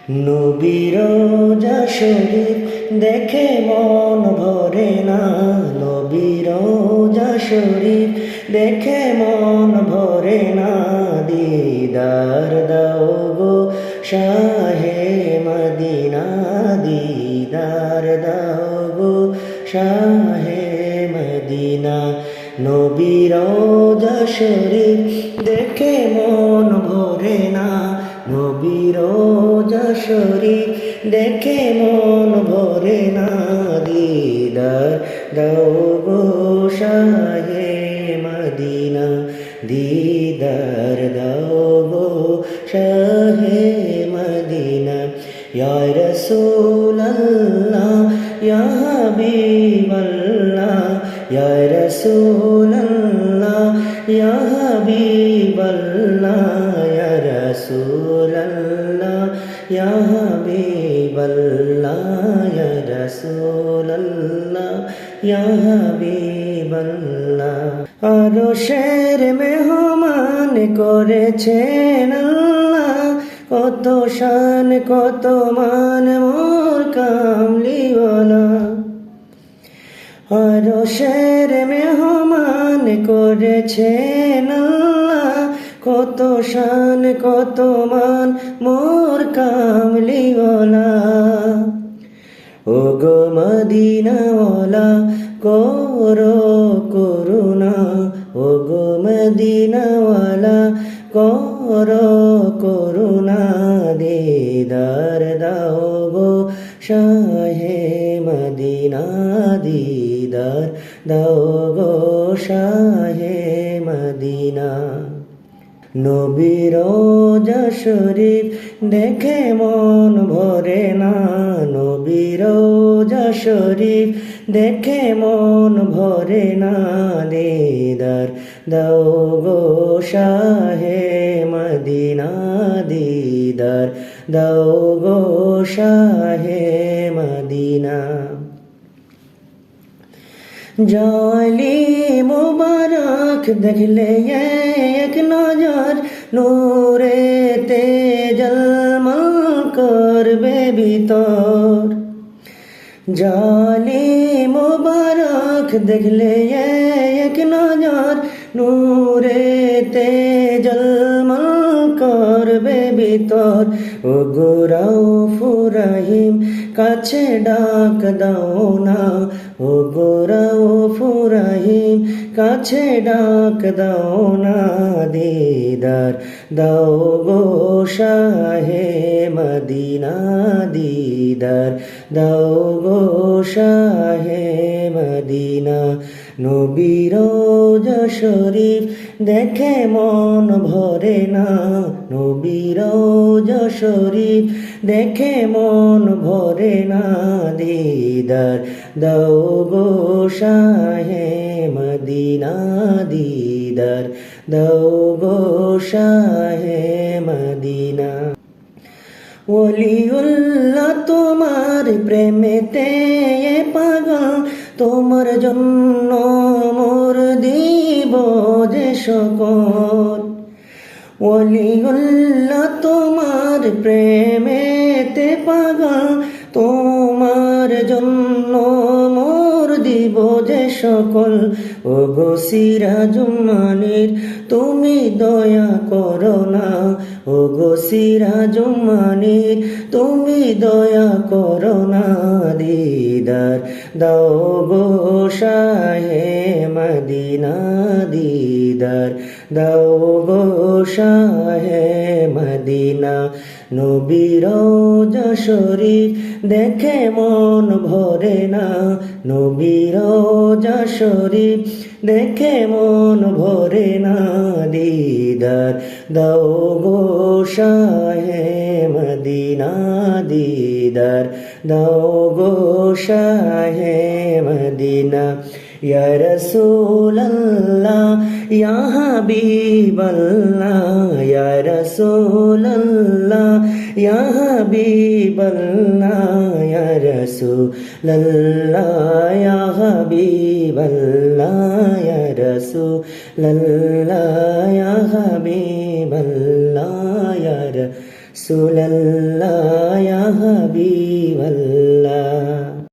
নবীর রোজা শরীফ দেখে মন ভরে না, নবীর রোজা শরীফ দেখে মন ভরে না। দিদার দাও গো শাহে মদিনা, দিদার দাও গো শাহে মদিনা। নবীর রোজা শরীফ দেখে মন ভরে না, নবীর রোজা শরীফ দেখে মন ভরে না। দিদার দাও গো শাহে মদিনা, দিদার দাও গো শাহে মদিনা। ইয়া রাসূলুল্লাহ ইয়া হাবিবাল্লাহ, ইয়া রাসূলুল্লাহ ইয়া হাবিবাল্লাহ, ইয়া রাসূলুল্লাহ ইয়া হাবিবাল্লাহ, ইয়া রাসূলুল্লাহ ইয়া হাবিবাল্লাহ। আরশের মেহমান করেছেন আল্লাহ, কত শান কত মান মোর কামলিওয়ালা। আরশের মেহমান করেছেন আল্লাহ, কত শান কত মান মোর কামলিওয়ালা। ও গো মদিনাওয়ালা করো করুণা, ও গো মদিনাওয়ালা করো করুণা। দিদার দাও গো শাহে মদিনা, দিদার দাও গো শাহে মদিনা। নবীর রোজা শরীফ দেখে মন ভরে না, নবীর রোজা শরীফ দেখে মন ভরে না। দিদার দাও গো শাহে মদিনা, দিদার দাও গো শাহে মদিনা। জালি মুবারক দেখলে এক নজর, নূরেতে জলমল করবে ভিতর। জালি মুবারক দেখলে এক নজর, নূরেতে জলমল করবে ভিতর। ও গো রাউফুর রহিম কাছে ডাক দাও না, ও গো রাউফুর রহিম কাছে ডাক দাও না। দিদার দাও গো শাহে মদিনা, দিদার দাও গো শাহে মদিনা। নবীর রোজা শরীফ দেখে মন ভরে না, নবীর রোজা শরীফ দেখে মন ভরে না। দিদার দাও গো শাহে মদিনা, দিদার দাও গো শাহে মদিনা। ওলিউল্লাহ তোমার প্রেমেতে পাগল, তোমার জন্য মোর দিব যে সকল। ওলিউল্লাহ তোমার প্রেমেতে পাগল, তোমার জন্য মোর দিব যে সকল। ও গো সিরাজুম্মানির তুমি দয়া করো না, ও গো সিরাজুম্মানির তুমি দয়া করো না। দিদার দাও গো শাহে মদিনা, দিদার দাও গো শাহে মদিনা। নবীর রোজা শরীফ দেখে মন ভরে না, নবীর রোজা শরীফ দেখে মন ভরে না। দিদার দাও গো শাহে মদিনা, দিদার দাও গো শাহে মদিনা। ইয়া রাসূলুল্লাহ ইয়া হাবিবাল্লাহ, ইয়া রাসূলুল্লাহ ইয়া হাবিবাল্লাহ, ইয়া রাসূলুল্লাহ ইয়া হাবিবাল্লাহ, ইয়া রাসূলুল্লাহ ইয়া হাবিবাল্লাহ, ইয়া সুলাল্লাহ ইয়া হাবিবাল্লাহ